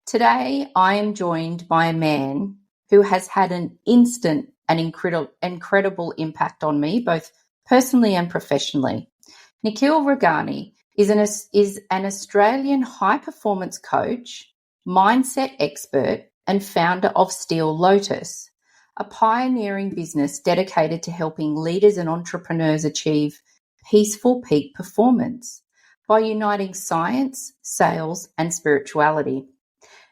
Today, I am joined by a man who has had an instant and incredible impact on me, both personally and professionally. Nikhil Rughani is an Australian high-performance coach, mindset expert, and founder of Steel Lotus, a pioneering business dedicated to helping leaders and entrepreneurs achieve peaceful peak performance by uniting science, sales, and spirituality.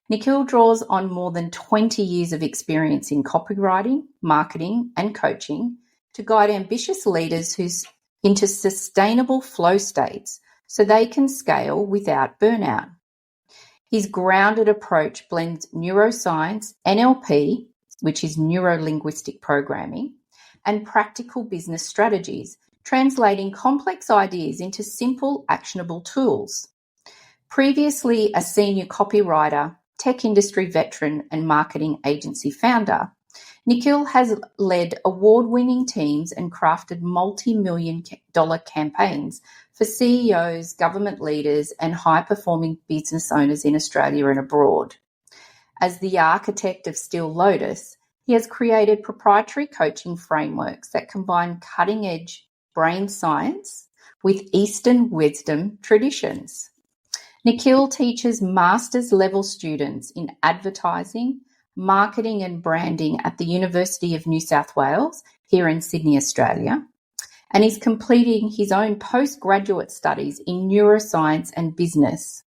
Nikhil draws on more than 20 years of experience in copywriting, marketing, and coaching to guide ambitious leaders into sustainable flow states so they can scale without burnout. His grounded approach blends neuroscience, NLP, which is neuro-linguistic programming, and practical business strategies, translating complex ideas into simple, actionable tools. Previously a senior copywriter, tech industry veteran, and marketing agency founder, Nikhil has led award-winning teams and crafted multi-million-dollar campaigns for CEOs, government leaders, and high-performing business owners in Australia and abroad. As the architect of Steel Lotus, he has created proprietary coaching frameworks that combine cutting-edge brain science with Eastern wisdom traditions. Nikhil teaches master's level students in advertising, marketing and branding at the University of New South Wales here in Sydney, Australia, and is completing his own postgraduate studies in neuroscience and business.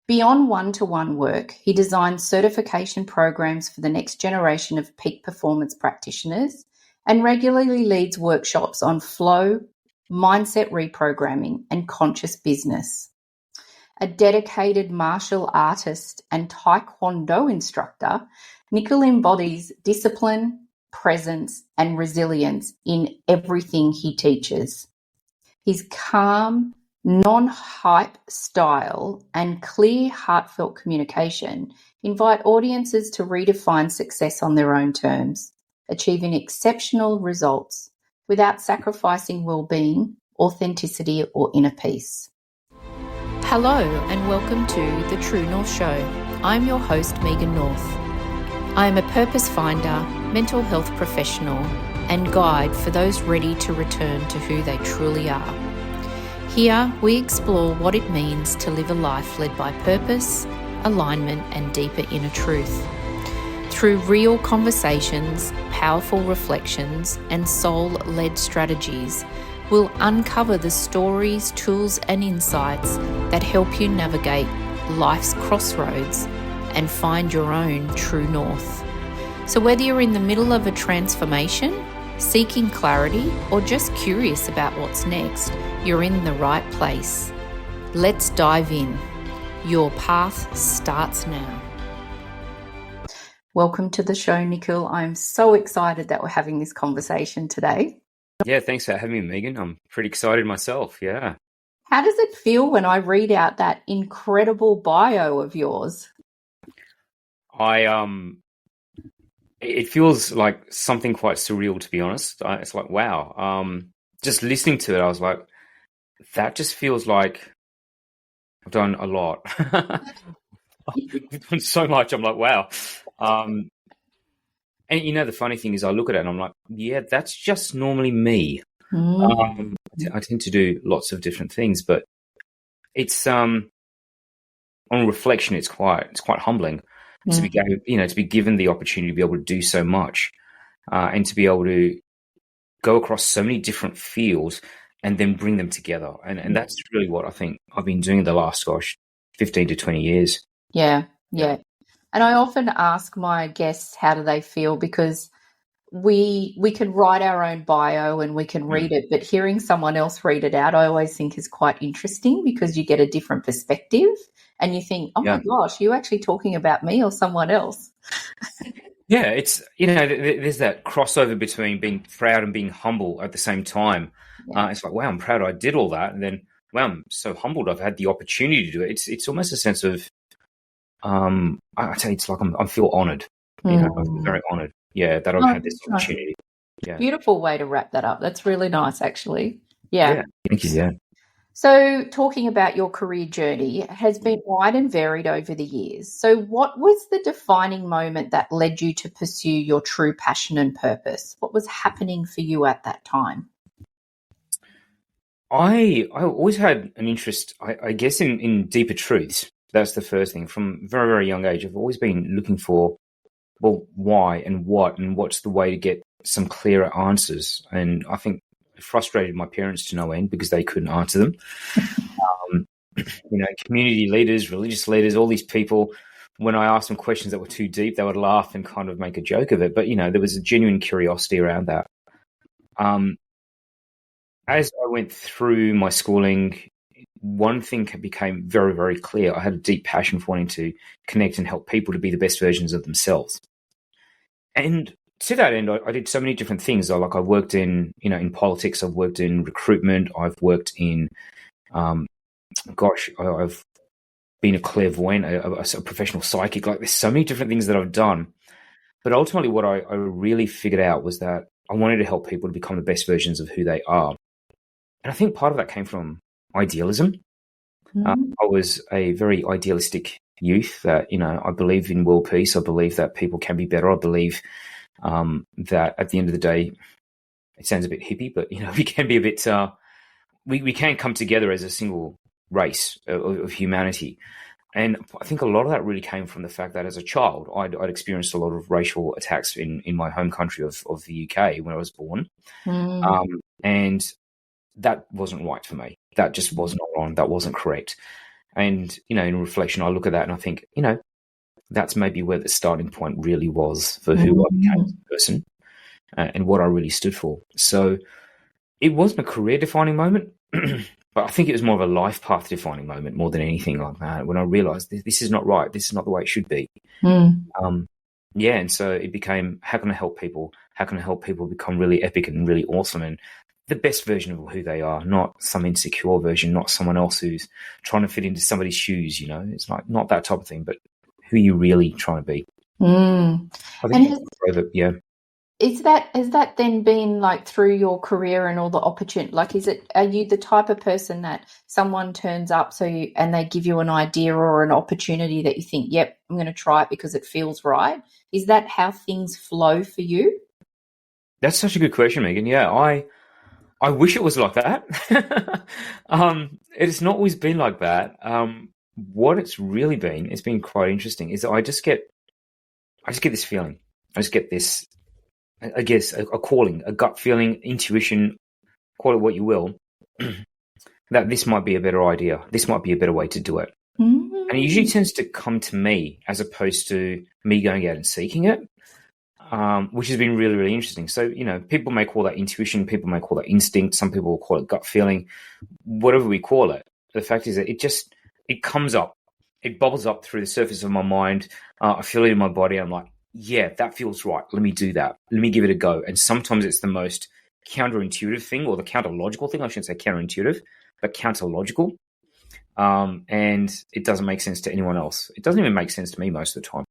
Beyond one-to-one work, he designs certification programs for the next generation of peak performance practitioners and regularly leads workshops on flow, mindset reprogramming, and conscious business. A dedicated martial artist and taekwondo instructor, Nikhil embodies discipline, presence, and resilience in everything he teaches. His calm, non-hype style and clear, heartfelt communication invite audiences to redefine success on their own terms, achieving exceptional results without sacrificing well-being, authenticity, or inner peace. Hello and welcome to The True North Show. I'm your host, Megan North. I am a purpose finder, mental health professional, and guide for those ready to return to who they truly are. Here, we explore what it means to live a life led by purpose, alignment, and deeper inner truth. Through real conversations, powerful reflections, and soul-led strategies, we'll uncover the stories, tools, and insights that help you navigate life's crossroads and find your own true north. So whether you're in the middle of a transformation, seeking clarity, or just curious about what's next, you're in the right place. Let's dive in. Your path starts now. Welcome to the show, Nikhil. I'm so excited that we're having this conversation today. Yeah, thanks for having me, Megan. I'm pretty excited myself, yeah. How does it feel when I read out that incredible bio of yours? It feels like something quite surreal, to be honest. It's like, wow. Just listening to it, I was like, that just feels like I've done a lot. I've done so much. I'm like, wow. And you know, the funny thing is I look at it and I'm like, yeah, that's just normally me. I tend to do lots of different things, but it's on reflection, it's quite humbling to be given the opportunity to be able to do so much, and to be able to go across so many different fields and then bring them together. And that's really what I think I've been doing the last 15 to 20 years. Yeah. And I often ask my guests, how do they feel? Because we can write our own bio and we can read it, but hearing someone else read it out, I always think is quite interesting because you get a different perspective and you think, oh my gosh, you're actually talking about me or someone else. Yeah, it's, there's that crossover between being proud and being humble at the same time. It's like, wow, I'm proud I did all that. And then, wow, I'm so humbled I've had the opportunity to do it. It's almost a sense of, I tell you, it's like I feel honoured. I'm very honoured. Yeah, that I've had this opportunity. Yeah. Beautiful way to wrap that up. That's really nice, actually. Yeah. Thank you. Yeah. So, talking about your career journey has been wide and varied over the years. So, what was the defining moment that led you to pursue your true passion and purpose? What was happening for you at that time? I always had an interest, I guess, in deeper truths. That's the first thing. From a very, very young age, I've always been looking for, well, why and what's the way to get some clearer answers. And I think it frustrated my parents to no end because they couldn't answer them. Community leaders, religious leaders, all these people, when I asked them questions that were too deep, they would laugh and kind of make a joke of it. But, there was a genuine curiosity around that. As I went through my schooling, one thing became very, very clear. I had a deep passion for wanting to connect and help people to be the best versions of themselves. And to that end, I did so many different things. I worked in politics. I've worked in recruitment. I've worked in, I've been a clairvoyant, a professional psychic. There's so many different things that I've done. But ultimately, what I really figured out was that I wanted to help people to become the best versions of who they are. And I think part of that came from idealism. Mm-hmm. I was a very idealistic youth that, I believe in world peace. I believe that people can be better. I believe that at the end of the day, it sounds a bit hippie, but, we can be a bit, we can come together as a single race of humanity. And I think a lot of that really came from the fact that as a child, I'd experienced a lot of racial attacks in my home country of the UK when I was born. And that wasn't right for me. That just was not wrong. That wasn't correct. And, in reflection, I look at that and I think, that's maybe where the starting point really was for who I became as a person and what I really stood for. So it wasn't a career-defining moment, but I think it was more of a life path defining moment more than anything like that, when I realized this is not right. This is not the way it should be. And so it became, how can I help people? How can I help people become really epic and really awesome and the best version of who they are, not some insecure version, not someone else who's trying to fit into somebody's shoes, It's not that type of thing, but who you really trying to be. I think has that then been through your career and all the opportunity? Are you the type of person that someone turns up and they give you an idea or an opportunity that you think, yep, I'm going to try it because it feels right? Is that how things flow for you? That's such a good question, Megan. Yeah, I wish it was like that. It's not always been like that. What it's really been, it's been quite interesting, is that I just get this feeling. I just get this, I guess, a calling, a gut feeling, intuition, call it what you will, that this might be a better idea. This might be a better way to do it. And it usually tends to come to me as opposed to me going out and seeking it. Which has been really, really interesting. So, people may call that intuition, people may call that instinct, some people will call it gut feeling, whatever we call it. The fact is that it comes up, it bubbles up through the surface of my mind. I feel it in my body. I'm like, yeah, that feels right. Let me do that. Let me give it a go. And sometimes it's the most counterintuitive thing, or the counterlogical thing. I shouldn't say counterintuitive, but counterlogical. And it doesn't make sense to anyone else. It doesn't even make sense to me most of the time.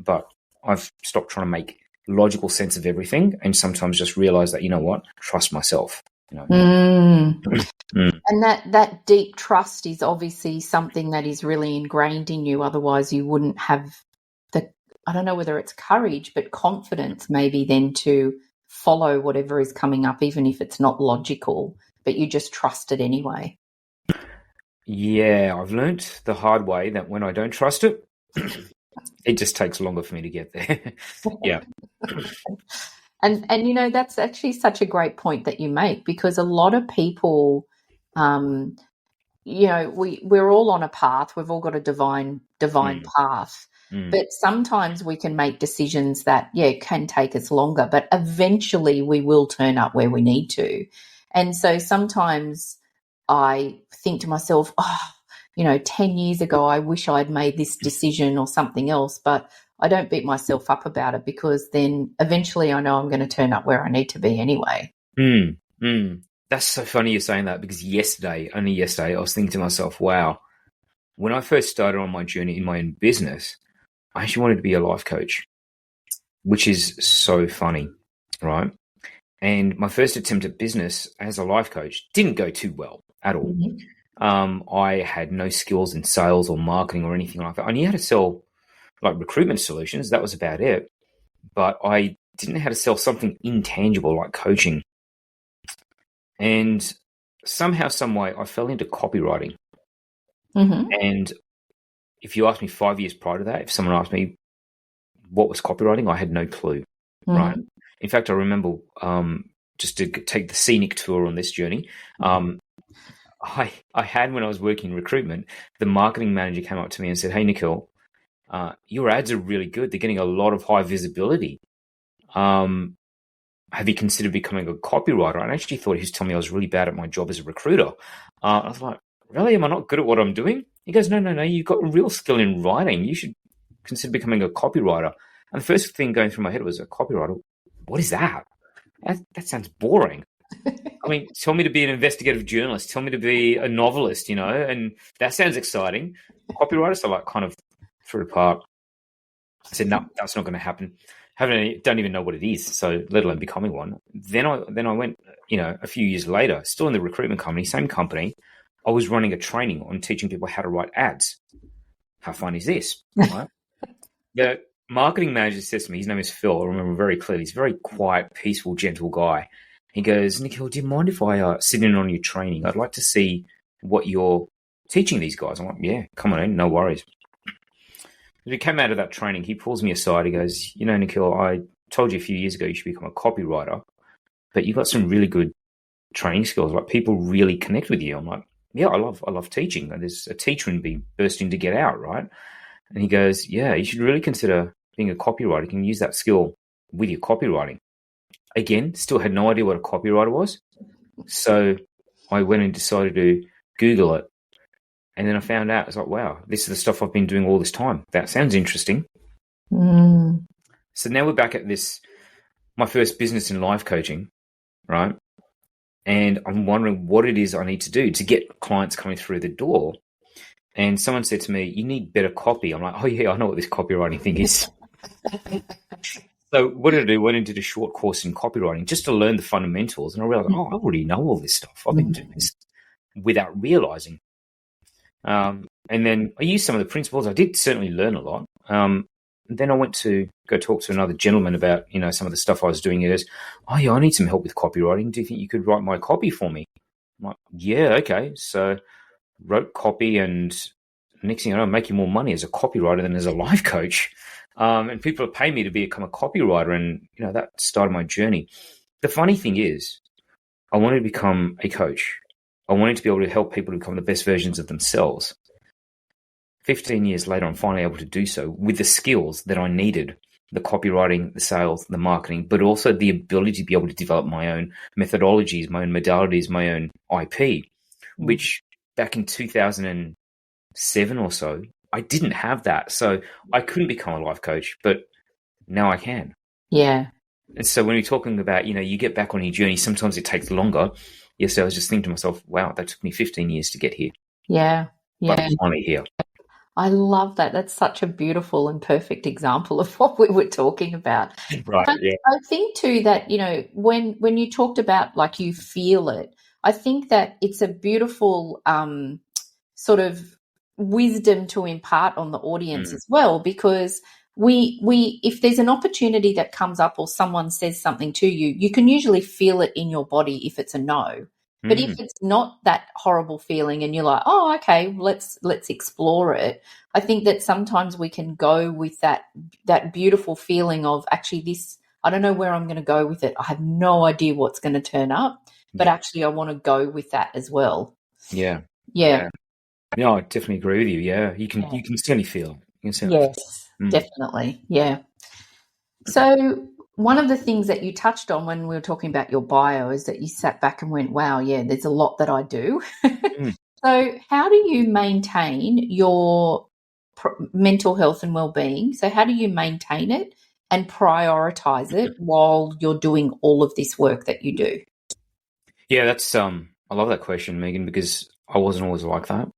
But I've stopped trying to make logical sense of everything and sometimes just realize that, trust myself. And that deep trust is obviously something that is really ingrained in you. Otherwise you wouldn't have I don't know whether it's courage, but confidence maybe then to follow whatever is coming up, even if it's not logical, but you just trust it anyway. Yeah, I've learnt the hard way that when I don't trust it, it just takes longer for me to get there. Yeah. And that's actually such a great point that you make, because a lot of people, we're all on a path. We've all got a divine path. But sometimes we can make decisions that, can take us longer, but eventually we will turn up where we need to. And so sometimes I think to myself, 10 years ago, I wish I'd made this decision or something else, but I don't beat myself up about it, because then eventually I know I'm going to turn up where I need to be anyway. That's so funny you're saying that, because only yesterday, I was thinking to myself, wow, when I first started on my journey in my own business, I actually wanted to be a life coach, which is so funny, right? And my first attempt at business as a life coach didn't go too well. at all. Mm-hmm. I had no skills in sales or marketing or anything like that. I knew how to sell like recruitment solutions. That was about it. But I didn't know how to sell something intangible like coaching. And somehow, some way, I fell into copywriting. Mm-hmm. And if you asked me 5 years prior to that, if someone asked me what was copywriting, I had no clue. Mm-hmm. Right. In fact, I remember just to take the scenic tour on this journey. I had, when I was working in recruitment, the marketing manager came up to me and said, "Hey, Nikhil, your ads are really good. They're getting a lot of high visibility. Have you considered becoming a copywriter?" And I actually thought he was telling me I was really bad at my job as a recruiter. I was like, "Really? Am I not good at what I'm doing?" He goes, No. You've got a real skill in writing. You should consider becoming a copywriter." And the first thing going through my head was, a copywriter? What is that? That sounds boring. I mean, tell me to be an investigative journalist. Tell me to be a novelist, and that sounds exciting. Copywriters are like kind of threw it apart. I said, no, that's not going to happen. Don't even know what it is, so let alone becoming one. Then I went, a few years later, still in the recruitment company, same company, I was running a training on teaching people how to write ads. How fun is this? Right? The marketing manager says to me, his name is Phil, I remember very clearly, he's a very quiet, peaceful, gentle guy. He goes, "Nikhil, do you mind if I sit in on your training? I'd like to see what you're teaching these guys." I'm like, "Yeah, come on in, no worries." As we came out of that training, he pulls me aside. He goes, "Nikhil, I told you a few years ago you should become a copywriter, but you've got some really good training skills. Like, people really connect with you." I'm like, "Yeah, I love teaching. There's a teacher in me bursting to get out, right?" And he goes, "Yeah, you should really consider being a copywriter. You can use that skill with your copywriting." Again, still had no idea what a copywriter was. So I went and decided to Google it. And then I found out, I was like, wow, this is the stuff I've been doing all this time. That sounds interesting. Mm. So now we're back at this, my first business in life coaching, right? And I'm wondering what it is I need to do to get clients coming through the door. And someone said to me, "You need better copy." I'm like, "Oh yeah, I know what this copywriting thing is." So what did I do? Went and did a short course in copywriting just to learn the fundamentals. And I realized, I already know all this stuff. I've been doing this without realizing. And then I used some of the principles. I did certainly learn a lot. Then I went to go talk to another gentleman about, some of the stuff I was doing. He goes, "Oh yeah, I need some help with copywriting. Do you think you could write my copy for me?" I'm like, "Yeah, okay." So wrote copy, and next thing you know, I'm making more money as a copywriter than as a life coach. And people are paying me to become a copywriter, and that started my journey. The funny thing is, I wanted to become a coach. I wanted to be able to help people become the best versions of themselves. 15 years later, I'm finally able to do so with the skills that I needed: the copywriting, the sales, the marketing, but also the ability to be able to develop my own methodologies, my own modalities, my own IP, which back in 2007 or so, I didn't have that. So I couldn't become a life coach, but now I can. Yeah. And so when we're talking about, you get back on your journey, sometimes it takes longer. Yes, I was just thinking to myself, wow, that took me 15 years to get here. Yeah. Yeah. But I'm finally here. I love that. That's such a beautiful and perfect example of what we were talking about. Right. Yeah. I think too that, when you talked about like you feel it, I think that it's a beautiful sort of wisdom to impart on the audience as well, because we if there's an opportunity that comes up or someone says something to you, you can usually feel it in your body if it's a no. But if it's not that horrible feeling and you're like, "Oh, okay, let's explore it," I think that sometimes we can go with that beautiful feeling of, actually, this, I don't know where I'm going to go with it. I have no idea what's going to turn up, but actually I want to go with that as well. Yeah. Yeah. No, I definitely agree with you. Yeah. You can certainly feel it. Yes, definitely. Yeah. So one of the things that you touched on when we were talking about your bio is that you sat back and went, wow, yeah, there's a lot that I do. So how do you maintain your mental health and well-being? So how do you maintain it and prioritize it while you're doing all of this work that you do? Yeah, that's I love that question, Megan, because I wasn't always like that.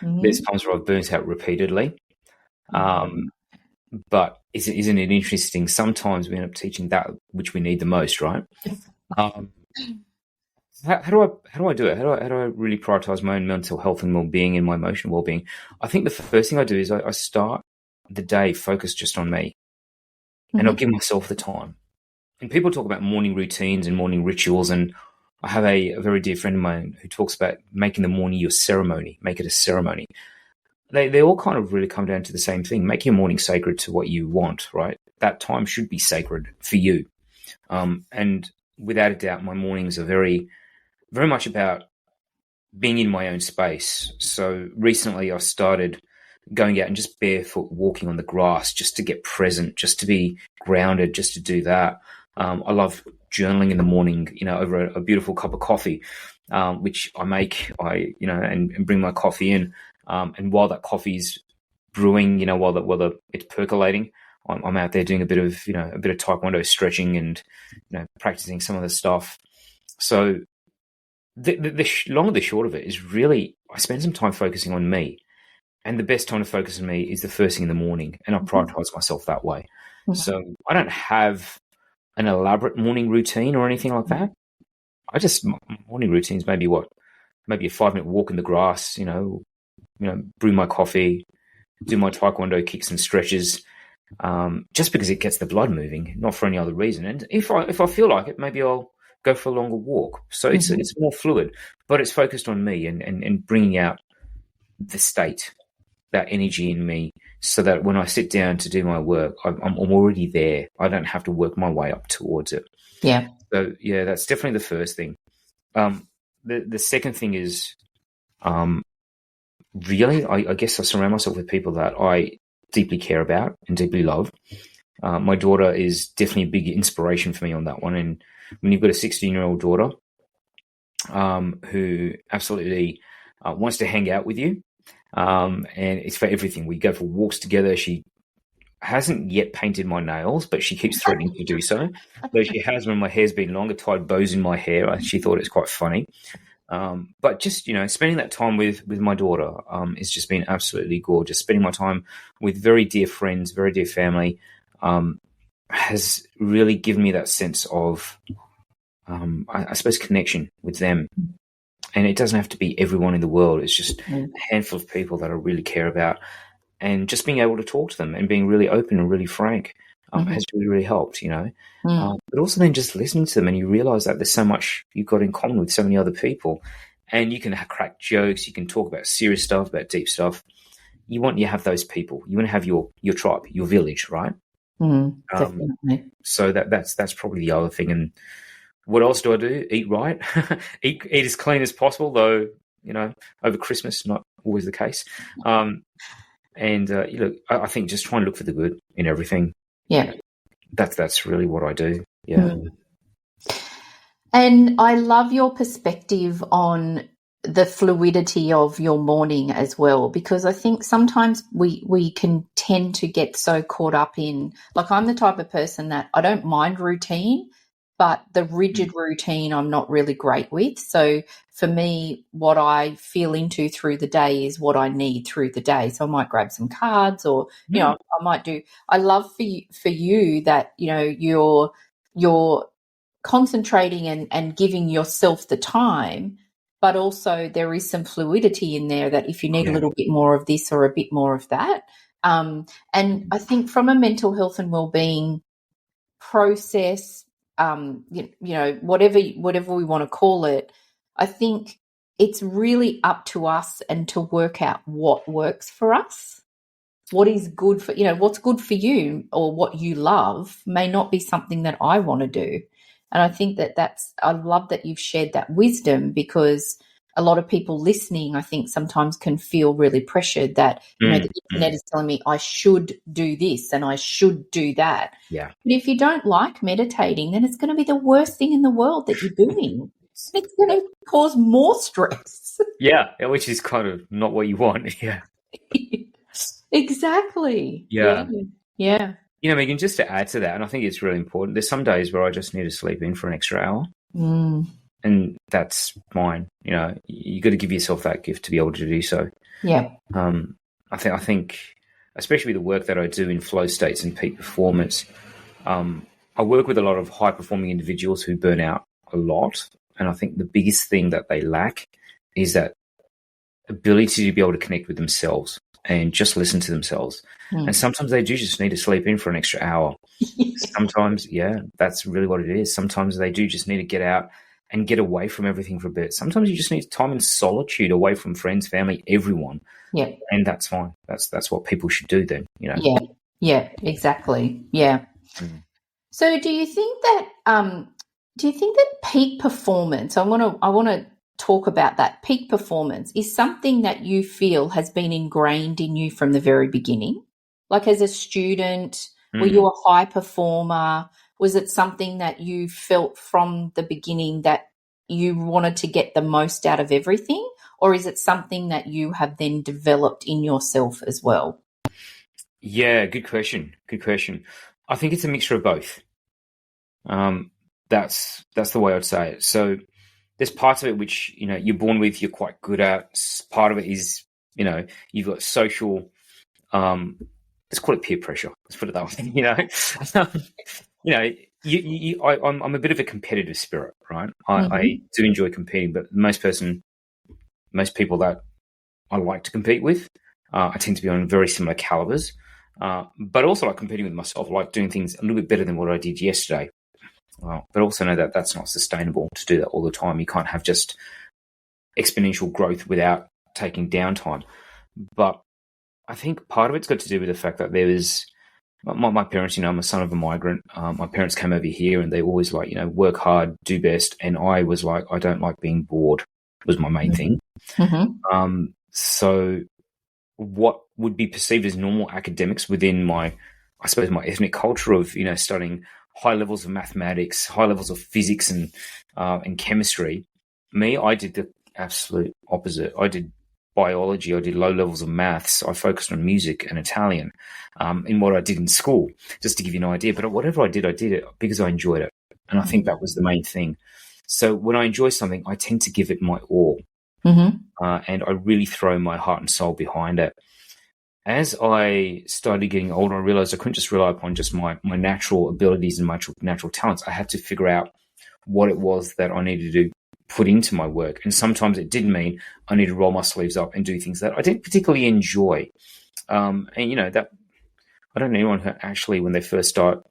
There's times where I've burnt out repeatedly. But isn't it interesting? Sometimes we end up teaching that which we need the most, right? how do I do it? How do I really prioritize my own mental health and well-being and my emotional well-being? I think the first thing I do is I start the day focused just on me, and I'll give myself the time. And people talk about morning routines and morning rituals, and I have a very dear friend of mine who talks about making the morning your ceremony, make it a ceremony. They all kind of really come down to the same thing. Make your morning sacred to what you want, right? That time should be sacred for you. And without a doubt, my mornings are very, very much about being in my own space. So recently I started going out and just barefoot walking on the grass just to get present, just to be grounded, just to do that. I love journaling in the morning, over a beautiful cup of coffee, which I make, and bring my coffee in. And while that coffee's brewing, while it's percolating, I'm out there doing a bit of taekwondo stretching and, practicing some of the stuff. So the long and the short of it is really, I spend some time focusing on me. And the best time to focus on me is the first thing in the morning. And I prioritize myself that way. So I don't have an elaborate morning routine or anything like that. Morning routines, maybe a 5-minute walk in the grass, brew my coffee, do my taekwondo kicks and stretches, just because it gets the blood moving, not for any other reason. And if I feel like it, maybe I'll go for a longer walk. So it's more fluid, but it's focused on me and bringing out the state, that energy in me, so that when I sit down to do my work, I'm already there. I don't have to work my way up towards it. Yeah. So yeah, that's definitely the first thing. The second thing is, really, I guess I surround myself with people that I deeply care about and deeply love. My daughter is definitely a big inspiration for me on that one. And when you've got a 16-year-old daughter who absolutely wants to hang out with you, and it's for everything. We go for walks together. She hasn't yet painted my nails, but she keeps threatening to do so. Though she has, when my hair's been longer, tied bows in my hair. She thought it's quite funny. But just, spending that time with my daughter has just been absolutely gorgeous. Spending my time with very dear friends, very dear family, has really given me that sense of, I suppose, connection with them. And it doesn't have to be everyone in the world. It's just a handful of people that I really care about. And just being able to talk to them and being really open and really frank has really, really helped, But also then just listening to them, and you realize that there's so much you've got in common with so many other people. And you can crack jokes. You can talk about serious stuff, about deep stuff. You have those people. You want to have your tribe, your village, right? Definitely. So that's probably the other thing. And what else do I do? Eat right, eat as clean as possible, though, over Christmas, not always the case. I think just try and look for the good in everything. Yeah. That's really what I do. Yeah. And I love your perspective on the fluidity of your morning as well, because I think sometimes we can tend to get so caught up in, like, I'm the type of person that I don't mind routine, but the rigid routine I'm not really great with. So for me, what I feel into through the day is what I need through the day. So I might grab some cards, or, I might do. I love for you that, you're concentrating and giving yourself the time, but also there is some fluidity in there that if you need a little bit more of this or a bit more of that. And I think from a mental health and wellbeing process, whatever we want to call it, I think it's really up to us and to work out what works for us. What is good for, what's good for you or what you love may not be something that I want to do. And I think I love that you've shared that wisdom, because a lot of people listening, I think, sometimes can feel really pressured that, the internet is telling me I should do this and I should do that. Yeah. But if you don't like meditating, then it's going to be the worst thing in the world that you're doing. It's going to cause more stress. Yeah, which is kind of not what you want. Yeah. Exactly. Yeah. Megan, just to add to that, and I think it's really important, there's some days where I just need to sleep in for an extra hour. And that's fine. You got to give yourself that gift to be able to do so. Yeah. I think, especially with the work that I do in flow states and peak performance, I work with a lot of high performing individuals who burn out a lot, And I think the biggest thing that they lack is that ability to be able to connect with themselves and just listen to themselves. And sometimes they do just need to sleep in for an extra hour. Sometimes, that's really what it is. Sometimes they do just need to get out and get away from everything for a bit. Sometimes you just need time in solitude, away from friends, family, everyone. Yeah. And that's fine. That's what people should do then, you know. Yeah, exactly. Yeah. So do you think that peak performance, I want to talk about that, peak performance is something that you feel has been ingrained in you from the very beginning? Like as a student, were you a high performer? Was it something that you felt from the beginning that you wanted to get the most out of everything? Or is it something that you have then developed in yourself as well? Yeah, good question. I think it's a mixture of both. That's the way I'd say it. So there's parts of it which, you know, you're born with, you're quite good at. Part of it is, you know, you've got social, let's call it peer pressure. Let's put it that way. You know, I'm a bit of a competitive spirit, right? I do enjoy competing, but most people that I like to compete with, I tend to be on very similar calibers. But also like competing with myself, I like doing things a little bit better than what I did yesterday. But also know that that's not sustainable to do that all the time. You can't have just exponential growth without taking downtime. But I think part of it's got to do with the fact that there was my parents, you know, I'm a son of a migrant. My parents came over here and they always like, you know, work hard, do best. And I was like, I don't like being bored was my main thing. So what would be perceived as normal academics within my ethnic culture of, you know, studying high levels of mathematics, high levels of physics and chemistry. I did the absolute opposite. I did biology. I did low levels of maths. I focused on music and Italian in what I did in school, just to give you an idea. But whatever I did it because I enjoyed it. And I think that was the main thing. So when I enjoy something, I tend to give it my all. And I really throw my heart and soul behind it. As I started getting older, I realized I couldn't just rely upon just my natural abilities and my natural talents. I had to figure out what it was that I needed to put into my work. And sometimes it did mean I needed to roll my sleeves up and do things that I didn't particularly enjoy. And, you know, that I don't know anyone who actually, when they first start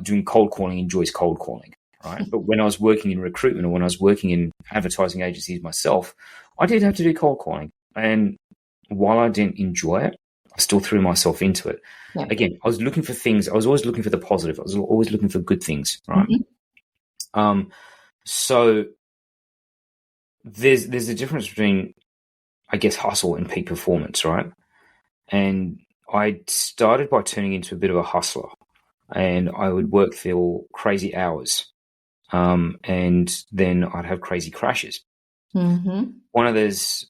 doing cold calling, enjoys cold calling, right? But when I was working in recruitment or when I was working in advertising agencies myself, I did have to do cold calling. And while I didn't enjoy it, I still threw myself into it. Yeah. Again, I was looking for things. I was always looking for the positive. I was always looking for good things, right? So there's a difference between, I guess, hustle and peak performance, right? And I started by turning into a bit of a hustler, and I would work for crazy hours, and then I'd have crazy crashes. One of those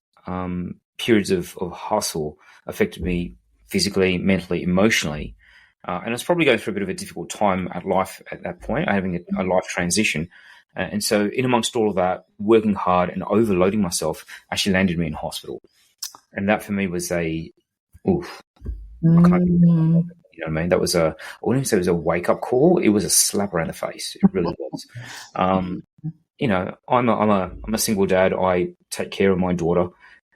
periods of hustle affected me physically, mentally, emotionally. And I was probably going through a bit of a difficult time at life at that point, having a life transition. And so in amongst all of that, working hard and overloading myself actually landed me in hospital. And that for me was I can't, you know what I mean? That was I wouldn't even say it was a wake-up call. It was a slap around the face. It really was. You know, I'm a single dad. I take care of my daughter,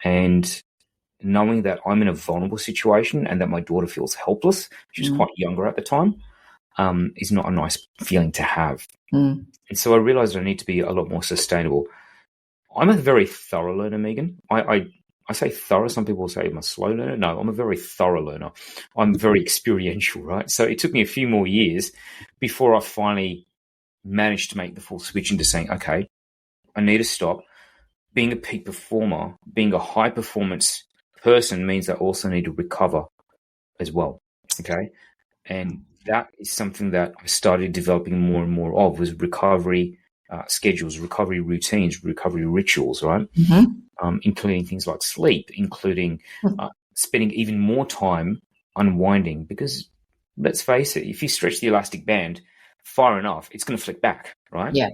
and knowing that I'm in a vulnerable situation and that my daughter feels helpless, she was quite younger at the time, is not a nice feeling to have. And so I realized I need to be a lot more sustainable. I'm a very thorough learner, Megan. I say thorough. Some people say I'm a slow learner. No, I'm a very thorough learner. I'm very experiential, right? So it took me a few more years before I finally managed to make the full switch into saying, okay, I need to stop. Being a peak performer, being a high performance person means I also need to recover as well. Okay. And that is something that I started developing more and more of, was recovery schedules, recovery routines, recovery rituals, right? Including things like sleep, including spending even more time unwinding, because let's face it, if you stretch the elastic band far enough, it's going to flick back, right? Yeah.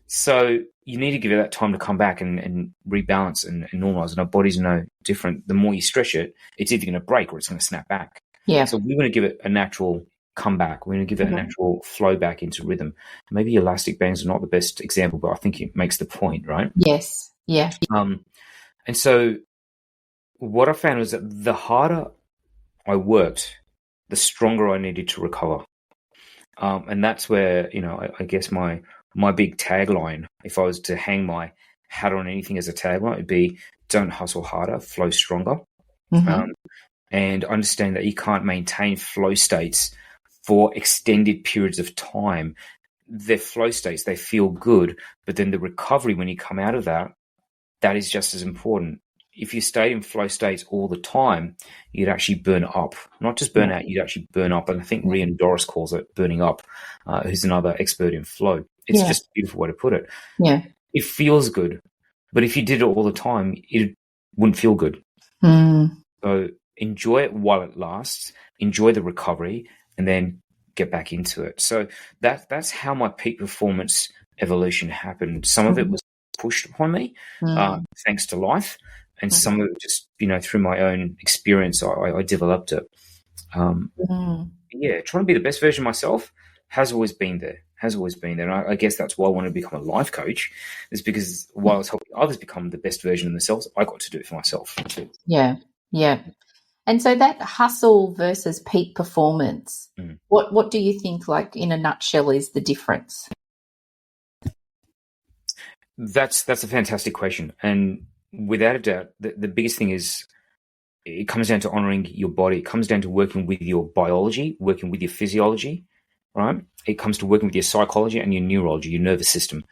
So you need to give it that time to come back and rebalance and normalize. And our bodies are no different. The more you stretch it, it's either going to break or it's going to snap back. Yeah. So we want to give it a natural come back. We're going to give it a natural flow back into rhythm. Maybe elastic bands are not the best example, but I think it makes the point, right? Yes. Yeah. And so what I found was that the harder I worked, the stronger I needed to recover. And that's where, I guess my big tagline, if I was to hang my hat on anything as a tagline, it'd be don't hustle harder, flow stronger. And understand that you can't maintain flow states for extended periods of time. They're flow states, they feel good, but then the recovery when you come out of that is just as important. If you stayed in flow states all the time, you'd actually burn up. Not just burn out, you'd actually burn up. And I think Rian Doris calls it burning up, who's another expert in flow. It's just a beautiful way to put it. Yeah. It feels good, but if you did it all the time, it wouldn't feel good. So enjoy it while it lasts, enjoy the recovery, and then get back into it. So that's how my peak performance evolution happened. Some of it was pushed upon me, thanks to life, and some of it just, through my own experience, I developed it. Yeah, trying to be the best version of myself has always been there. And I guess that's why I wanted to become a life coach, is because while I was helping others become the best version of themselves, I got to do it for myself too. Yeah, yeah. And so that hustle versus peak performance, what do you think, like in a nutshell, is the difference? That's a fantastic question. And without a doubt, the biggest thing is it comes down to honoring your body. It comes down to working with your biology, working with your physiology, right? It comes to working with your psychology and your neurology, your nervous system.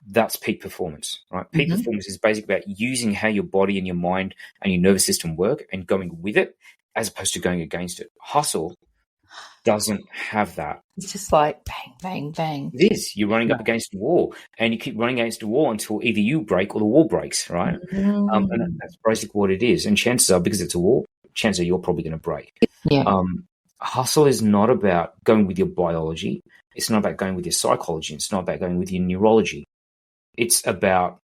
That's peak performance, right? Peak performance is basically about using how your body and your mind and your nervous system work and going with it as opposed to going against it. Hustle doesn't have that. It's just like bang, bang, bang. It is. You're running up against a wall, and you keep running against a wall until either you break or the wall breaks, right? And that's basically what it is. And chances are, because it's a wall, chances are you're probably going to break. Yeah. Hustle is not about going with your biology. It's not about going with your psychology. It's not about going with your neurology. It's about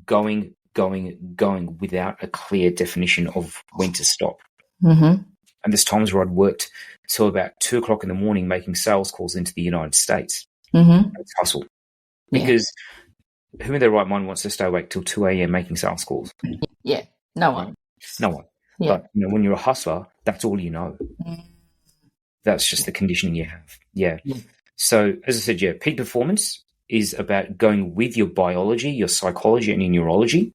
going without a clear definition of when to stop. And there's times where I'd worked till about 2 o'clock in the morning making sales calls into the United States. That's hustle. Because who in their right mind wants to stay awake till 2 a.m. making sales calls? Yeah, no one. No one. Yeah. But when you're a hustler, that's all you know. That's just the conditioning you have. Yeah. So as I said, peak performance is about going with your biology, your psychology, and your neurology.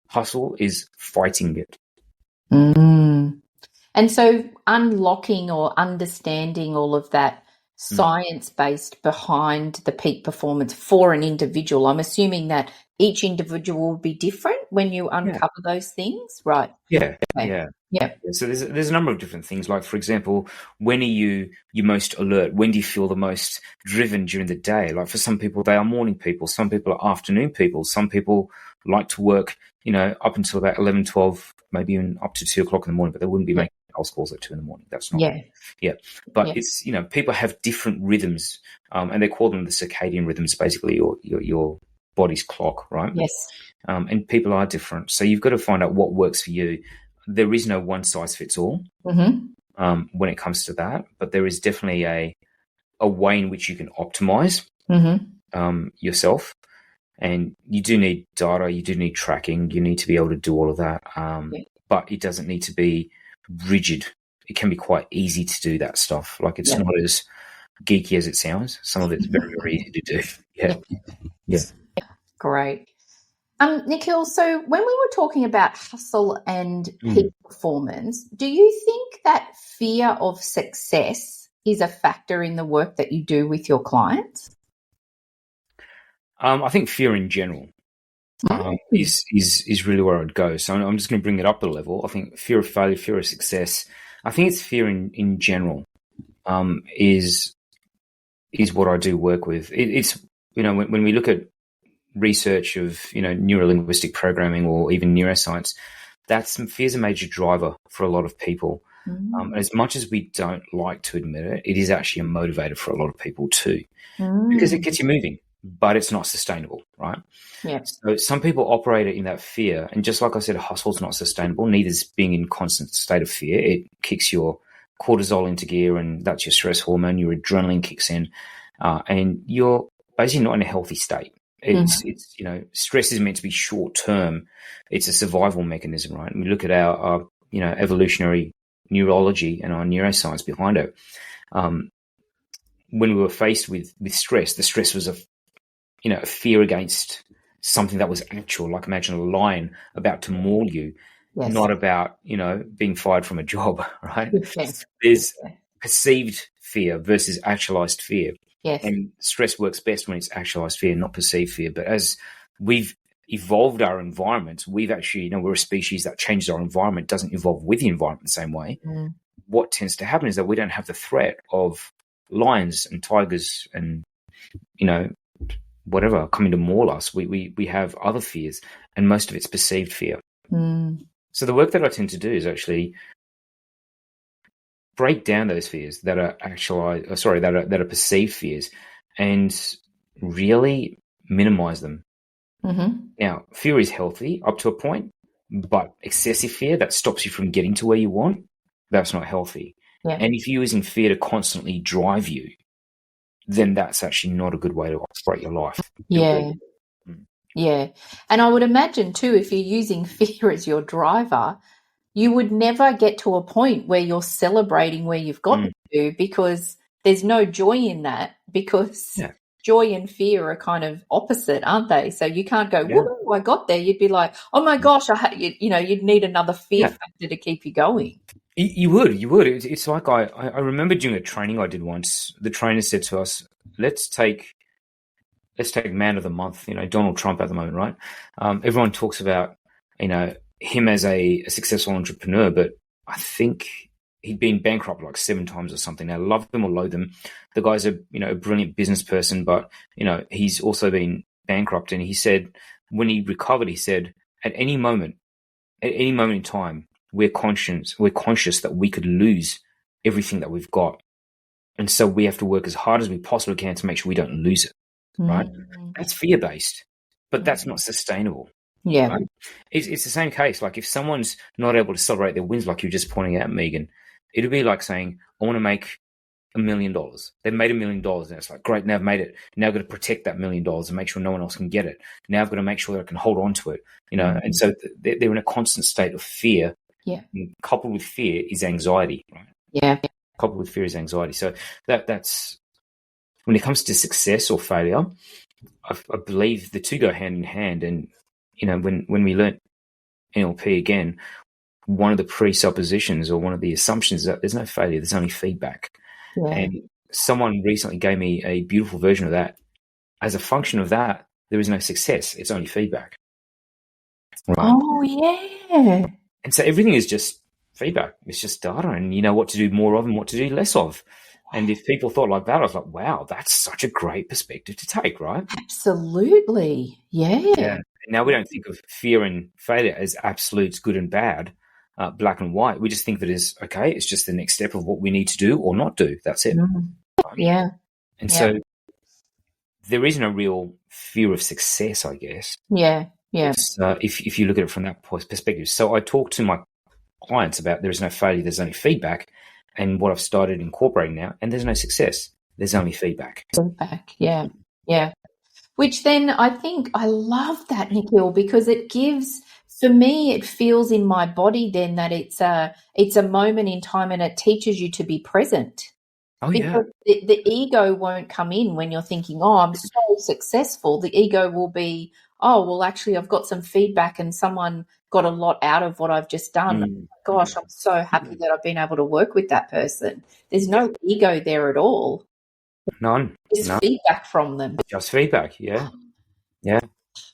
Hustle is fighting it. And so unlocking or understanding all of that science-based behind the peak performance for an individual, I'm assuming that each individual will be different when you uncover those things, right? Yeah. So there's a number of different things. Like, for example, when are you most alert? When do you feel the most driven during the day? Like, for some people, they are morning people. Some people are afternoon people. Some people like to work, up until about 11, 12, maybe even up to 2 o'clock in the morning, but they wouldn't be making sales calls at 2 in the morning. That's not But it's, people have different rhythms, and they call them the circadian rhythms, basically your body's clock, right? Yes. And people are different. So you've got to find out what works for you. There is no one size fits all when it comes to that, but there is definitely a way in which you can optimize yourself. And you do need data, you do need tracking, you need to be able to do all of that. But it doesn't need to be rigid. It can be quite easy to do that stuff. Like, it's not as geeky as it sounds. Some of it's very, very easy to do. Yeah. Great. Nikhil, so when we were talking about hustle and peak performance, do you think that fear of success is a factor in the work that you do with your clients? I think fear in general is really where I'd go. So I'm just going to bring it up a level. I think fear of failure, fear of success. I think it's fear in general is what I do work with. It's when we look at research of neuro-linguistic programming or even neuroscience, fear is a major driver for a lot of people. As much as we don't like to admit it, it is actually a motivator for a lot of people too, because it gets you moving, but it's not sustainable, right? Yeah. So some people operate in that fear, and just like I said, hustle's not sustainable. Neither is being in constant state of fear. It kicks your cortisol into gear, and that's your stress hormone. Your adrenaline kicks in, and you're basically not in a healthy state. It's stress is meant to be short term. It's a survival mechanism, right? And we look at our evolutionary neurology and our neuroscience behind it. When we were faced with stress, the stress was a fear against something that was actual. Like imagine a lion about to maul you, not about being fired from a job, right? Yes. There's perceived fear versus actualized fear. Yes. And stress works best when it's actualized fear, not perceived fear. But as we've evolved our environment, we've actually, we're a species that changes our environment, doesn't evolve with the environment the same way. Mm. What tends to happen is that we don't have the threat of lions and tigers and, whatever coming to maul us. We have other fears, and most of it's perceived fear. Mm. So the work that I tend to do is actually break down those fears that are that are perceived fears, and really minimize them. Mm-hmm. Now, fear is healthy up to a point, but excessive fear that stops you from getting to where you want, that's not healthy. Yeah. And if you're using fear to constantly drive you, then that's actually not a good way to operate your life. Yeah. Yeah. And I would imagine too, if you're using fear as your driver, you would never get to a point where you're celebrating where you've gotten to, because there's no joy in that, because joy and fear are kind of opposite, aren't they? So you can't go, whoa, I got there. You'd be like, oh my gosh, you'd need another fear factor to keep you going. You would. It's like I remember doing a training I did once. The trainer said to us, let's take man of the month, Donald Trump at the moment, right? Everyone talks about, him as a successful entrepreneur, but I think he'd been bankrupt like 7 times or something. Now, love him or loathe him, the guy's a brilliant business person, but he's also been bankrupt. And he said when he recovered, he said at any moment in time, we're conscious that we could lose everything that we've got, and so we have to work as hard as we possibly can to make sure we don't lose it. Right? That's fear based, but that's not sustainable. Yeah. Right? It's the same case. Like if someone's not able to celebrate their wins, like you're just pointing out, Megan, it'd be like saying, I want to make $1 million. They've made $1 million, and it's like, great, now I've made it. Now I've got to protect that $1 million and make sure no one else can get it. Now I've got to make sure that I can hold on to it. And so they're in a constant state of fear. Yeah. And coupled with fear is anxiety. Right? Yeah. Coupled with fear is anxiety. So that's when it comes to success or failure, I believe the two go hand in hand. And when we learnt NLP again, one of the presuppositions or one of the assumptions is that there's no failure, there's only feedback. Yeah. And someone recently gave me a beautiful version of that. As a function of that, there is no success, it's only feedback. Right? Oh, yeah. And so everything is just feedback. It's just data, and you know what to do more of and what to do less of. And if people thought like that, I was like, wow, that's such a great perspective to take, right? Absolutely. Yeah. Now we don't think of fear and failure as absolutes, good and bad, black and white. We just think that is okay. It's just the next step of what we need to do or not do. That's it. Yeah. And so there isn't a real fear of success, I guess. Yeah. Yeah. If you look at it from that perspective. So I talk to my clients about there is no failure, there's only feedback. And what I've started incorporating now, and there's no success, there's only feedback. Feedback, yeah. Which then I think I love that, Nikhil, because it gives, for me, it feels in my body then that it's a moment in time, and it teaches you to be present. Oh, because the ego won't come in when you're thinking, oh, I'm so successful. The ego will be, oh, well, actually, I've got some feedback and someone got a lot out of what I've just done. Gosh, I'm so happy that I've been able to work with that person. There's no ego there at all. None. Just feedback from them. Just feedback, yeah. Yeah.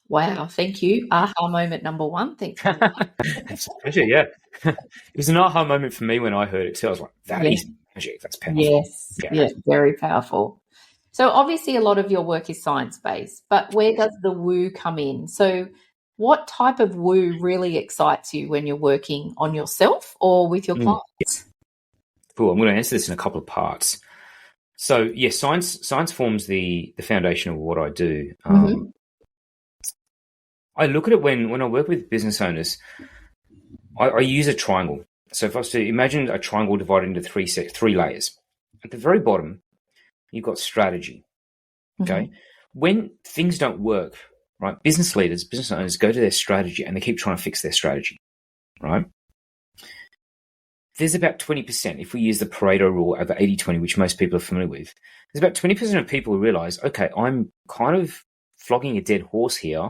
Wow, thank you. Aha moment number 1. Thanks. It's a pleasure, yeah. It was an aha moment for me when I heard it too. I was like, that is magic. That's powerful. Yes, very powerful. So obviously a lot of your work is science-based, but where does the woo come in? So what type of woo really excites you when you're working on yourself or with your clients? Cool. I'm going to answer this in a couple of parts. So, science forms the foundation of what I do. I look at it when I work with business owners, I use a triangle. So if I was to imagine a triangle divided into three layers, at the very bottom, you've got strategy. Okay. When things don't work, right, business leaders, business owners go to their strategy and they keep trying to fix their strategy, right? There's about 20%, if we use the Pareto rule over 80-20, which most people are familiar with, there's about 20% of people who realize, okay, I'm kind of flogging a dead horse here.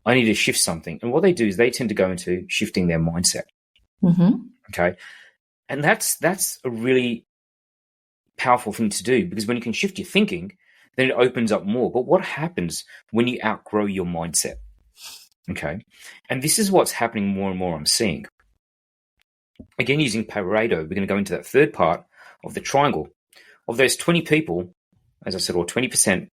I need to shift something. And what they do is they tend to go into shifting their mindset. Okay. And that's a really powerful thing to do, because when you can shift your thinking, then it opens up more. But what happens when you outgrow your mindset? Okay. And this is what's happening more and more I'm seeing. Again, using Pareto, we're going to go into that third part of the triangle. Of those 20 people, as I said, or 20%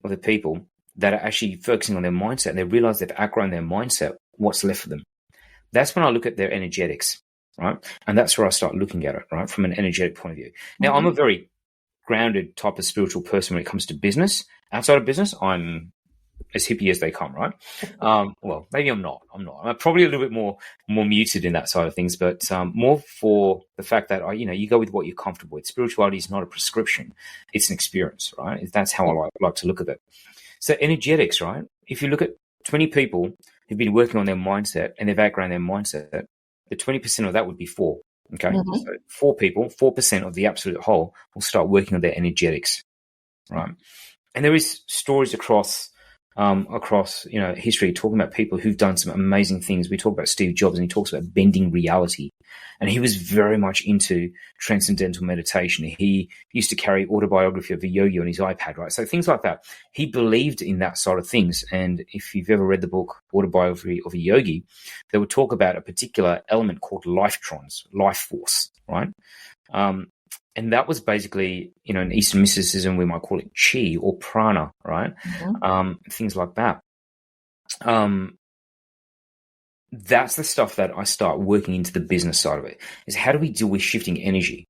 of the people that are actually focusing on their mindset and they realize they've outgrown their mindset, what's left for them? That's when I look at their energetics, right? And that's where I start looking at it, right, from an energetic point of view. Now, I'm a very grounded type of spiritual person when it comes to business. Outside of business, I'm as hippie as they come, right? Well, maybe I'm not. I'm probably a little bit more muted in that side of things, but more for the fact that you go with what you're comfortable with. Spirituality is not a prescription; it's an experience, right? That's how I like to look at it. So energetics, right? If you look at 20 people who've been working on their mindset and they've outgrown their mindset, the 20% of that would be 4. Okay, so 4 people, 4% of the absolute whole will start working on their energetics, right? And there is stories across history talking about people who've done some amazing things. We talk about Steve Jobs, and he talks about bending reality, and he was very much into transcendental meditation. He used to carry autobiography of a yogi on his iPad, right? So things like that. He believed in that sort of things. And if you've ever read the book Autobiography of a Yogi, they would talk about a particular element called lifetrons, life force, right? And that was basically, in Eastern mysticism, we might call it chi or prana, right? Things like that. That's the stuff that I start working into the business side of it, is how do we deal with shifting energy?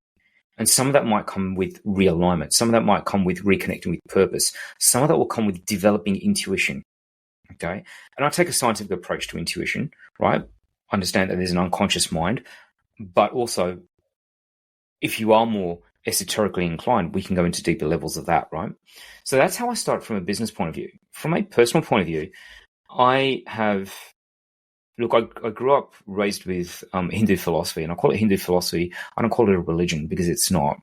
And some of that might come with realignment. Some of that might come with reconnecting with purpose. Some of that will come with developing intuition, okay? And I take a scientific approach to intuition, right? Understand that there's an unconscious mind, but also if you are more esoterically inclined, we can go into deeper levels of that, right? So that's how I start from a business point of view. From a personal point of view, I grew up raised with Hindu philosophy, and I call it Hindu philosophy. I don't call it a religion because it's not.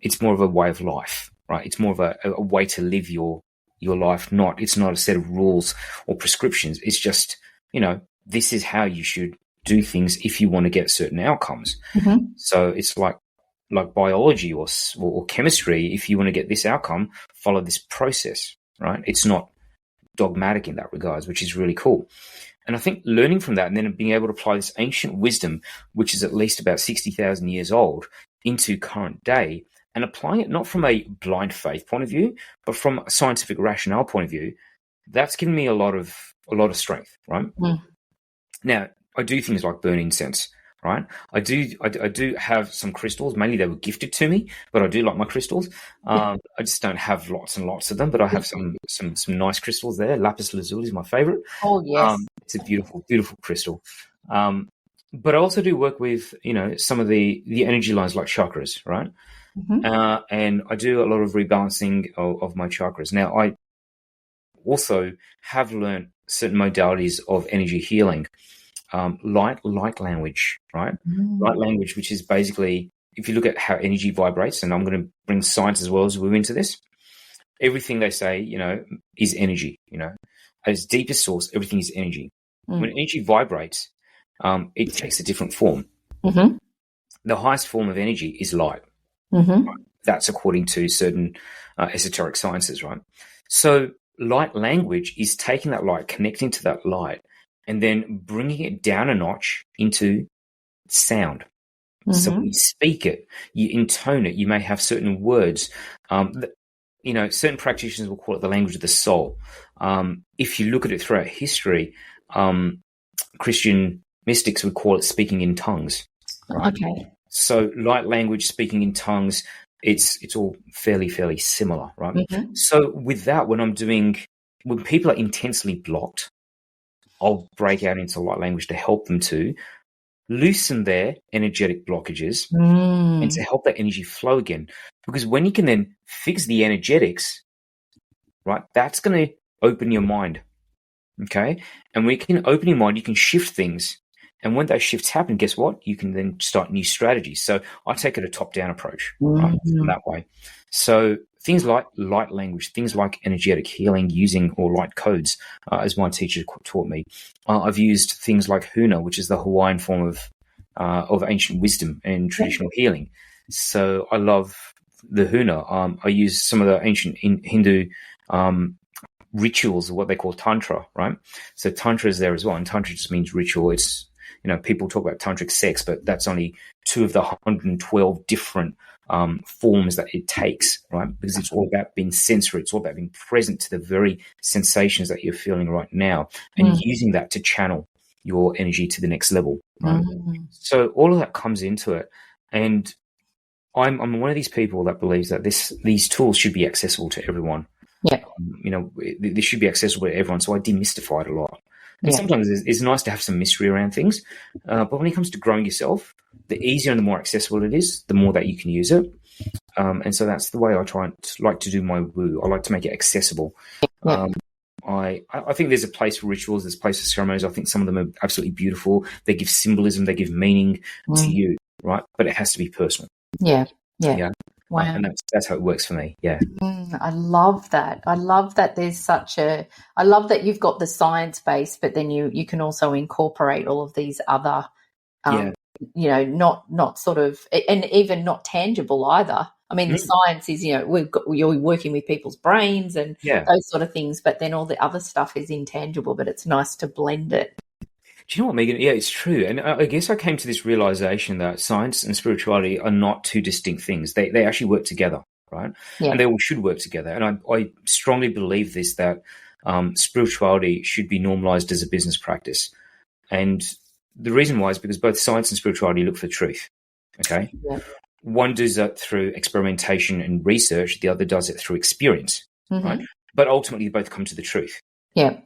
It's more of a way of life, right? It's more of a way to live your life. It's not a set of rules or prescriptions. It's just, this is how you should do things if you want to get certain outcomes. So it's like biology or chemistry. If you want to get this outcome, follow this process, right? It's not dogmatic in that regards, which is really cool. And I think learning from that and then being able to apply this ancient wisdom, which is at least about 60,000 years old, into current day, and applying it not from a blind faith point of view, but from a scientific rationale point of view, that's given me a lot of strength, right? Now, I do things like burn incense, right? I do have some crystals. Mainly they were gifted to me, but I do like my crystals. I just don't have lots and lots of them, but I have some nice crystals there. Lapis lazuli is my favorite. Oh, yes. It's a beautiful, beautiful crystal. But I also do work with, some of the energy lines like chakras, right? And I do a lot of rebalancing of my chakras. Now, I also have learned certain modalities of energy healing. Light language, right? Light language, which is basically, if you look at how energy vibrates, and I'm going to bring science as well as we into this, everything they say, is energy, at its deepest source, everything is energy. When energy vibrates, it takes a different form. The highest form of energy is light. Right? That's according to certain esoteric sciences, right? So light language is taking that light, connecting to that light, and then bringing it down a notch into sound. So when you speak it, you intone it, you may have certain words. Certain practitioners will call it the language of the soul. If you look at it throughout history, Christian mystics would call it speaking in tongues. Right? Okay. So light language, speaking in tongues, it's all fairly similar, right? So with that, when people are intensely blocked, I'll break out into light language to help them to loosen their energetic blockages, and to help that energy flow again. Because when you can then fix the energetics, right, that's going to open your mind. Okay. And when you can open your mind, you can shift things. And when those shifts happen, guess what? You can then start new strategies. So I take it a top-down approach, right, from that way. So things like light language, things like energetic healing using or light codes, as my teacher taught me. I've used things like Huna, which is the Hawaiian form of ancient wisdom and traditional healing. So I love the Huna. I use some of the ancient Hindu rituals, what they call tantra, right? So tantra is there as well, and tantra just means ritual. It's, people talk about tantric sex, but that's only 2 of the 112 different forms that it takes, right? Because it's all about being sensory. It's all about being present to the very sensations that you're feeling right now, and using that to channel your energy to the next level, right? So all of that comes into it, and I'm one of these people that believes that these tools should be accessible to everyone. Yeah. This should be accessible to everyone. So I demystify it a lot. And sometimes it's nice to have some mystery around things. But when it comes to growing yourself, the easier and the more accessible it is, the more that you can use it. And so that's the way I like to do my woo. I like to make it accessible. Yeah. I think there's a place for rituals, there's a place for ceremonies. I think some of them are absolutely beautiful. They give symbolism, they give meaning to you, right? But it has to be personal. Yeah. Wow. And that's how it works for me. Yeah. I love that. I love that I love that you've got the science base, but then you can also incorporate all of these other, not sort of, and even not tangible either. I mean, the science is, you're working with people's brains and those sort of things, but then all the other stuff is intangible, but it's nice to blend it. Do you know what, Megan? Yeah, it's true. And I guess I came to this realization that science and spirituality are not two distinct things. They actually work together, right? Yeah. And they all should work together. And I strongly believe this, that spirituality should be normalized as a business practice. And the reason why is because both science and spirituality look for truth, okay? Yeah. One does that through experimentation and research. The other does it through experience, right? But ultimately, both come to the truth. Yeah.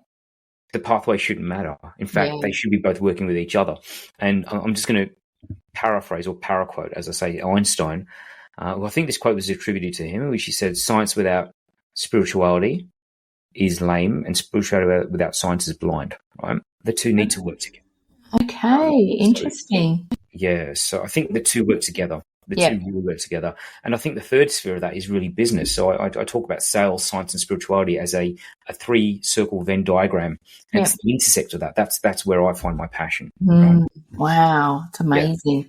The pathway shouldn't matter. In fact, they should be both working with each other. And I'm just going to paraphrase or paraquote, as I say, Einstein. I think this quote was attributed to him, which he said, "Science without spirituality is lame, and spirituality without science is blind." Right? The two need to work together. Okay, interesting. So I think the two work together. The two really work together. And I think the third sphere of that is really business. So I talk about sales, science, and spirituality as a 3-circle Venn diagram. And it's the intersect of that. That's where I find my passion. Right? Wow, it's amazing. Yeah.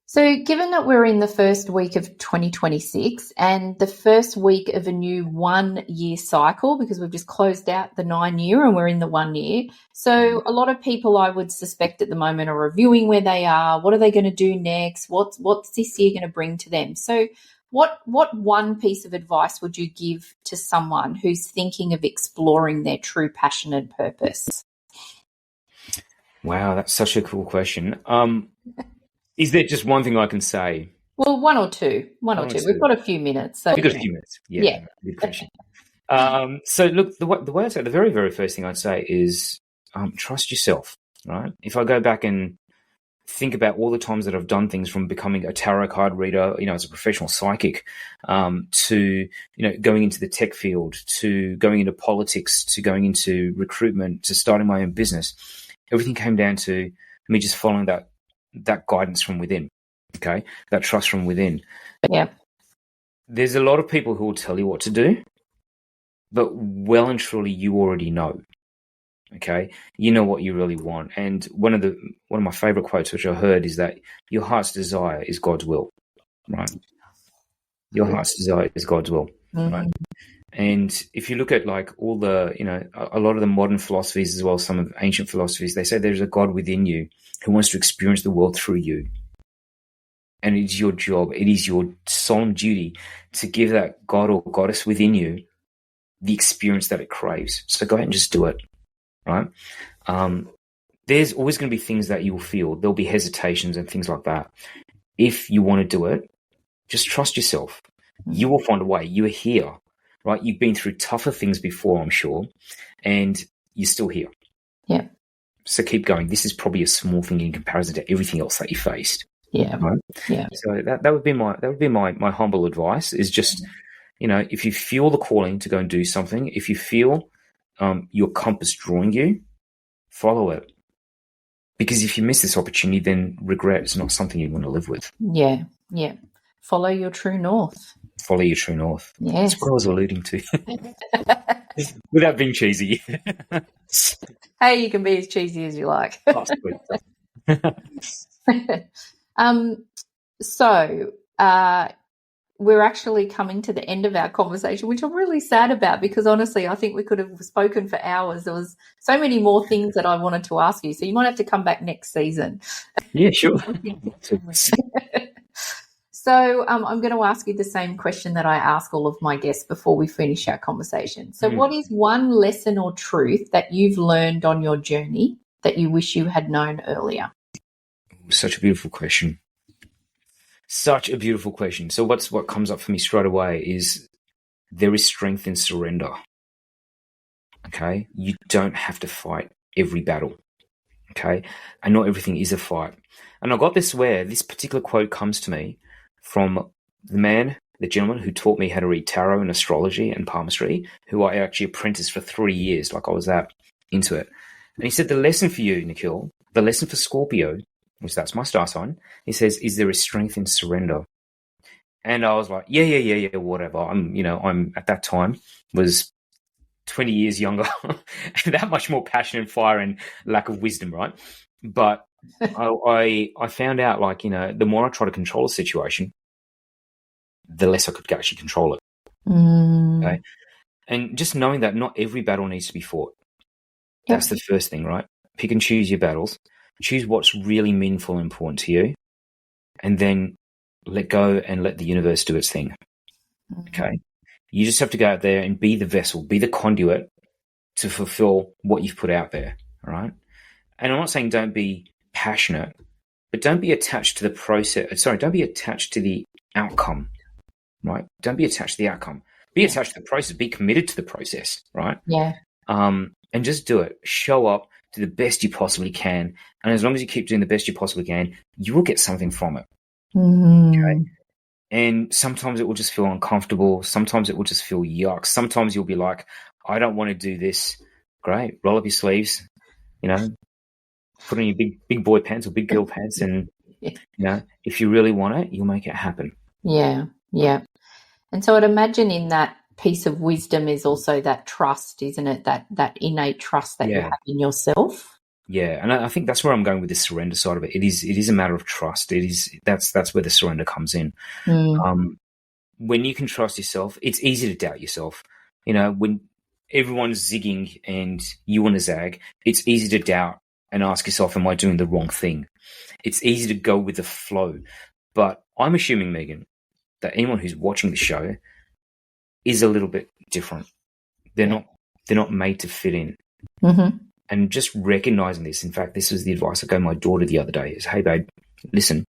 So given that we're in the first week of 2026 and the first week of a new 1-year cycle, because we've just closed out the 9-year and we're in the 1 year. So a lot of people, I would suspect at the moment, are reviewing where they are. What are they going to do next? What's this year going to bring to them? So what one piece of advice would you give to someone who's thinking of exploring their true passion and purpose? Wow, that's such a cool question. Is there just one thing I can say? Well, one or two. We've got a few minutes. So we've got a few minutes. Yeah. Good question. So look, the way I'd say, the very, very first thing I'd say is trust yourself, right? If I go back and think about all the times that I've done things, from becoming a tarot card reader, as a professional psychic, to, going into the tech field, to going into politics, to going into recruitment, to starting my own business, everything came down to me just following that guidance from within, okay? That trust from within. Yeah. There's a lot of people who will tell you what to do, but well and truly you already know, okay? You know what you really want. And one of my favorite quotes which I heard is that your heart's desire is God's will, right? Your heart's desire is God's will, right? And if you look at like all the, a lot of the modern philosophies as well as some of the ancient philosophies, they say there's a God within you who wants to experience the world through you. And it is your job, it is your solemn duty to give that God or goddess within you the experience that it craves. So go ahead and just do it, right? There's always going to be things that you will feel. There'll be hesitations and things like that. If you want to do it, just trust yourself. You will find a way. You are here. Right, you've been through tougher things before, I'm sure, and you're still here. Yeah. So keep going. This is probably a small thing in comparison to everything else that you faced. Yeah. Right? Yeah. So that would be my humble advice is just, if you feel the calling to go and do something, if you feel your compass drawing you, follow it. Because if you miss this opportunity, then regret is not something you want to live with. Yeah. Yeah. Follow your true north. Follow your true north. Yes. That's what I was alluding to. Without being cheesy. Hey, you can be as cheesy as you like. So we're actually coming to the end of our conversation, which I'm really sad about because honestly, I think we could have spoken for hours. There was so many more things that I wanted to ask you. So you might have to come back next season. Yeah, sure. So I'm going to ask you the same question that I ask all of my guests before we finish our conversation. So what is one lesson or truth that you've learned on your journey that you wish you had known earlier? Such a beautiful question. Such a beautiful question. So what comes up for me straight away is there is strength in surrender. Okay? You don't have to fight every battle. Okay? And not everything is a fight. And I got this where this particular quote comes to me from the gentleman who taught me how to read tarot and astrology and palmistry, who I actually apprenticed for 3 years, like I was that into it. And he said, the lesson for you, Nikhil, the lesson for Scorpio, which that's my star sign, he says, is there is strength in surrender. And I was like, yeah, whatever. I'm at that time was 20 years younger and that much more passion and fire and lack of wisdom, right? But I found out, like, the more I try to control a situation, the less I could actually control it. Okay? And just knowing that not every battle needs to be fought. That's the first thing, right? Pick and choose your battles. Choose what's really meaningful and important to you. And then let go and let the universe do its thing. Okay? You just have to go out there and be the vessel, be the conduit to fulfill what you've put out there, all right? And I'm not saying don't be passionate, but don't be attached to the process. Sorry, don't be attached to the outcome, right? Don't be attached to the outcome. Be attached to the process. Be committed to the process, right? Yeah. And just do it. Show up, do the best you possibly can. And as long as you keep doing the best you possibly can, you will get something from it. Okay? And sometimes it will just feel uncomfortable. Sometimes it will just feel yuck. Sometimes you'll be like, I don't want to do this. Great. Roll up your sleeves, put on your big boy pants or big girl pants. And, if you really want it, you'll make it happen. Yeah. Yeah. And so I'd imagine in that piece of wisdom is also that trust, isn't it? That innate trust that you have in yourself. Yeah, and I think that's where I'm going with the surrender side of it. It is a matter of trust. That's where the surrender comes in. When you can trust yourself, it's easy to doubt yourself. When everyone's zigging and you want to zag, it's easy to doubt and ask yourself, am I doing the wrong thing? It's easy to go with the flow. But I'm assuming, Megan, that anyone who's watching the show is a little bit different. They're not made to fit in. And just recognizing this, in fact, this was the advice I gave my daughter the other day, is, hey, babe, listen,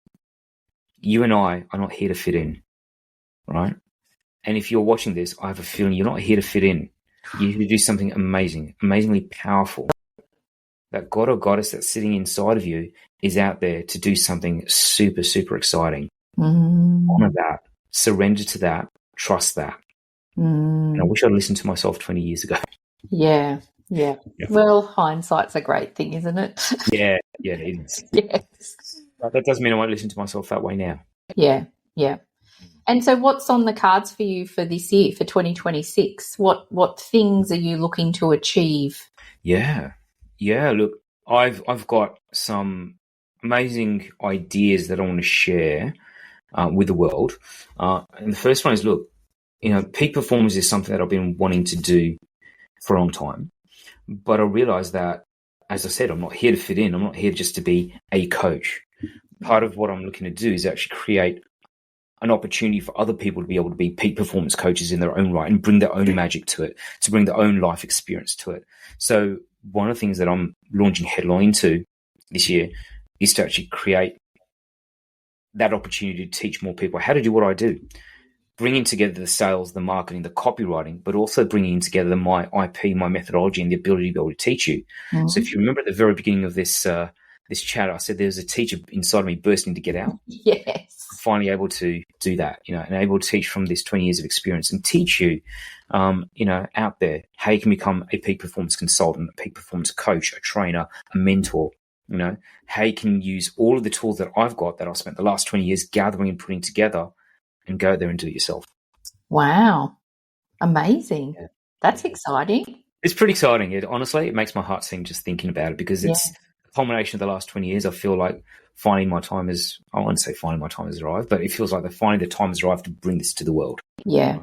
you and I are not here to fit in, right? And if you're watching this, I have a feeling you're not here to fit in. You're here to do something amazing, amazingly powerful. That God or goddess that's sitting inside of you is out there to do something super, super exciting. Honor that. Surrender to that. Trust that. And I wish I'd listened to myself 20 years ago. Yeah. Well, hindsight's a great thing, isn't it? Yeah, it is. Yes. But that doesn't mean I won't listen to myself that way now. Yeah. And so what's on the cards for you for this year, for 2026? What things are you looking to achieve? Yeah. Look, I've got some amazing ideas that I want to share with the world. And the first one is, look, peak performance is something that I've been wanting to do for a long time. But I realized that, as I said, I'm not here to fit in. I'm not here just to be a coach. Part of what I'm looking to do is actually create an opportunity for other people to be able to be peak performance coaches in their own right and bring their own magic to it, to bring their own life experience to it. So one of the things that I'm launching headlong into this year is to actually create that opportunity to teach more people how to do what I do. bringing together the sales, the marketing, the copywriting, but also bringing together my IP, my methodology, and the ability to be able to teach you. Mm-hmm. So if you remember at the very beginning of this chat, I said there was a teacher inside of me bursting to get out. Yes. I'm finally able to do that, and able to teach from this 20 years of experience and teach you, out there how you can become a peak performance consultant, a peak performance coach, a trainer, a mentor, how you can use all of the tools that I've got that I've spent the last 20 years gathering and putting together and go there and do it yourself. Wow. Amazing. Yeah. That's exciting. It's pretty exciting. Honestly, it makes my heart sing just thinking about it, because it's a culmination of the last 20 years. I feel like finding my time has arrived, but it feels like finding the time has arrived to bring this to the world. Yeah.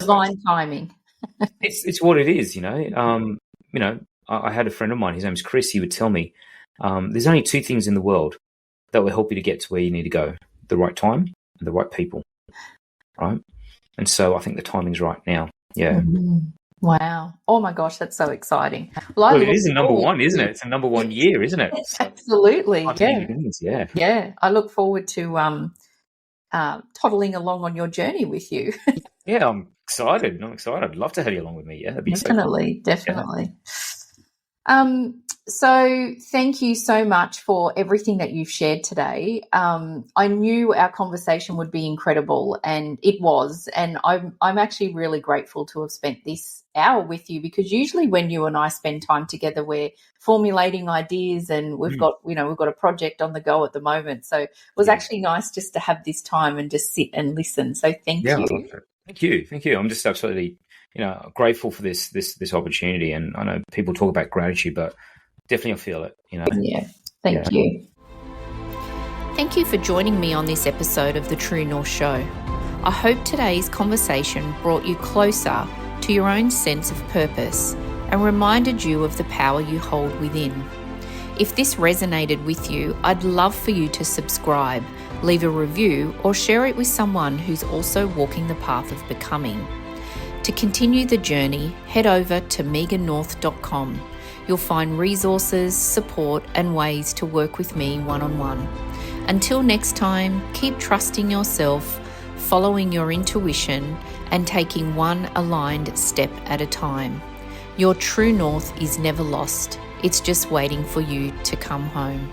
Divine timing. It's what it is, I had a friend of mine, his name's Chris, he would tell me, there's only two things in the world that will help you to get to where you need to go: the right time and the right people. Right? And so I think the timing's right now. Yeah. Mm-hmm. Wow. Oh my gosh, that's so exciting. Well, it is a number one, isn't it? It's a number one year, isn't it? Absolutely. Yeah. I look forward to toddling along on your journey with you. Yeah, I'm excited. I'd love to have you along with me. Yeah, that'd be definitely. So thank you so much for everything that you've shared today. I knew our conversation would be incredible, and it was. And I'm actually really grateful to have spent this hour with you, because usually when you and I spend time together, we're formulating ideas, and we've got a project on the go at the moment. So it was actually nice just to have this time and just sit and listen. So thank you. Thank you. I'm just absolutely grateful for this opportunity. And I know people talk about gratitude, but definitely I feel it. Yeah. Thank you. Thank you for joining me on this episode of The True North Show. I hope today's conversation brought you closer to your own sense of purpose and reminded you of the power you hold within. If this resonated with you, I'd love for you to subscribe, leave a review, or share it with someone who's also walking the path of becoming. To continue the journey, head over to megannorth.com. You'll find resources, support, and ways to work with me one-on-one. Until next time, keep trusting yourself, following your intuition, and taking one aligned step at a time. Your true north is never lost. It's just waiting for you to come home.